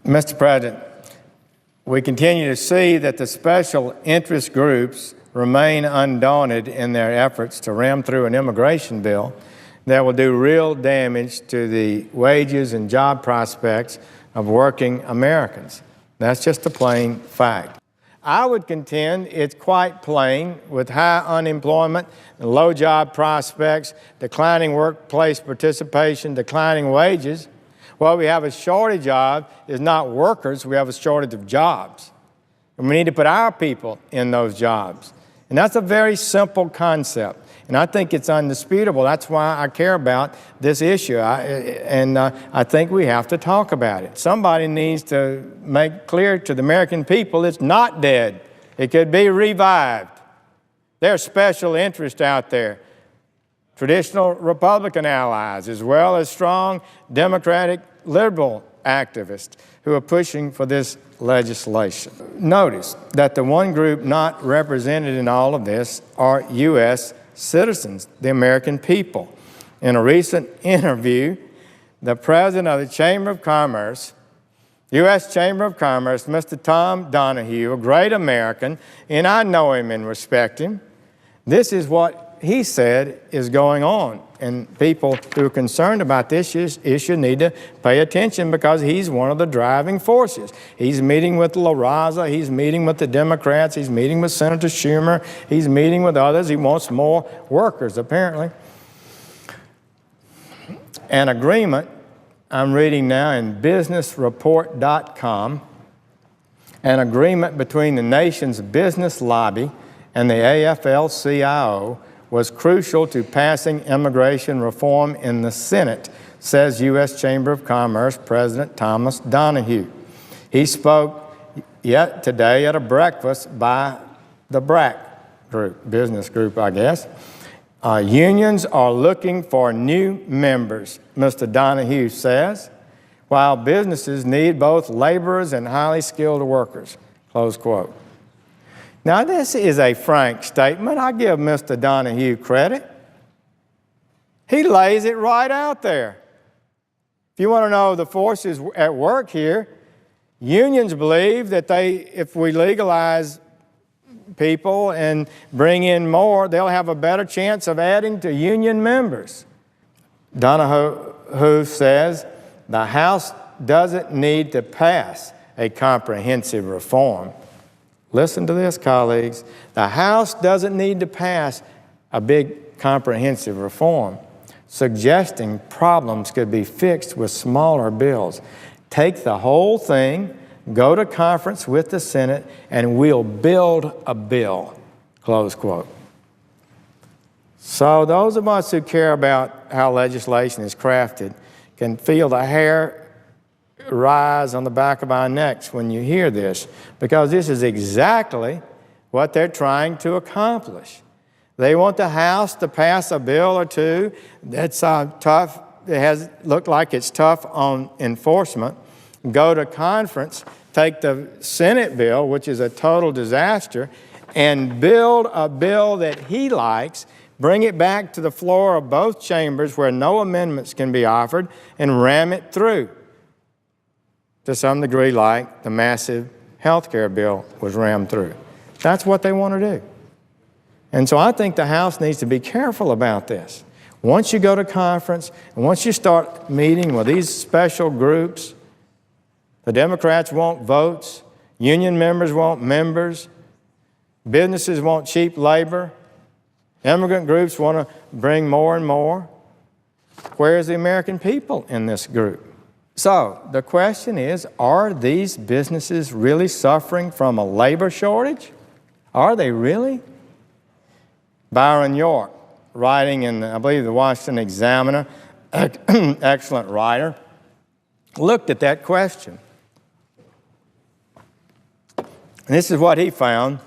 Mr. President, we continue to see that the special interest groups remain undaunted in their efforts to ram through an immigration bill that will do real damage to the wages and job prospects of working Americans. That's just a plain fact. I would contend it's quite plain with high unemployment and low job prospects, declining workplace participation, declining wages. What we have a shortage of is not workers, we have a shortage of jobs. And we need to put our people in those jobs. And that's a very simple concept. And I think it's undisputable. That's why I care about this issue. I think we have to talk about it. Somebody needs to make clear to the American people it's not dead. It could be revived. There's special interest out there. Traditional Republican allies, as well as strong Democratic liberal activists who are pushing for this legislation. Notice that the one group not represented in all of this are U.S. citizens, the American people. In a recent interview, the president of the Chamber of Commerce, U.S. Chamber of Commerce, Mr. Tom Donahue, a great American, and I know him and respect him, this is what he said is going on. And people who are concerned about this issue need to pay attention because he's one of the driving forces. He's meeting with La Raza, he's meeting with the Democrats, he's meeting with Senator Schumer, he's meeting with others. He wants more workers, apparently. An agreement I'm reading now in businessreport.com, an agreement between the nation's business lobby and the AFL-CIO was crucial to passing immigration reform in the Senate, says U.S. Chamber of Commerce President Thomas Donahue. He spoke yet today at a breakfast by the BRAC group, business group, I guess. Unions are looking for new members, Mr. Donahue says, while businesses need both laborers and highly skilled workers, close quote. Now, this is a frank statement. I give Mr. Donahue credit. He lays it right out there. If you want to know the forces at work here, unions believe that if we legalize people and bring in more, they'll have a better chance of adding to union members. Donahue says the House doesn't need to pass a comprehensive reform. Listen to this, colleagues. The House doesn't need to pass a big comprehensive reform, suggesting problems could be fixed with smaller bills. Take the whole thing, go to conference with the Senate, and we'll build a bill, close quote. So those of us who care about how legislation is crafted can feel the hair rise on the back of our necks when you hear this, because this is exactly what they're trying to accomplish. They want the House to pass a bill or two that's tough, it has looked like it's tough on enforcement, go to conference, take the Senate bill, which is a total disaster, and build a bill that he likes, bring it back to the floor of both chambers where no amendments can be offered, and ram it through. To some degree, like the massive health care bill was rammed through. That's what they want to do. And so I think the House needs to be careful about this. Once you go to conference, and once you start meeting with these special groups, the Democrats want votes, union members want members, businesses want cheap labor, immigrant groups want to bring more and more. Where's the American people in this group? So the question is, are these businesses really suffering from a labor shortage? Are they really? Byron York, writing in, I believe, the Washington Examiner, excellent writer, looked at that question. And this is what he found,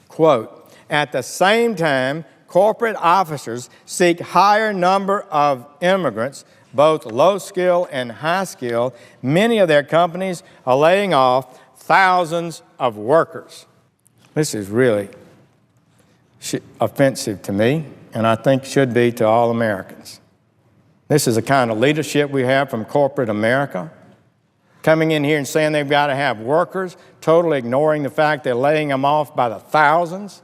quote, at the same time, corporate officers seek higher number of immigrants, both low skill and high skill. Many of their companies are laying off thousands of workers. This is really offensive to me, and I think should be to all Americans. This is the kind of leadership we have from corporate America. coming in here and saying they've got to have workers, totally ignoring the fact they're laying them off by the thousands.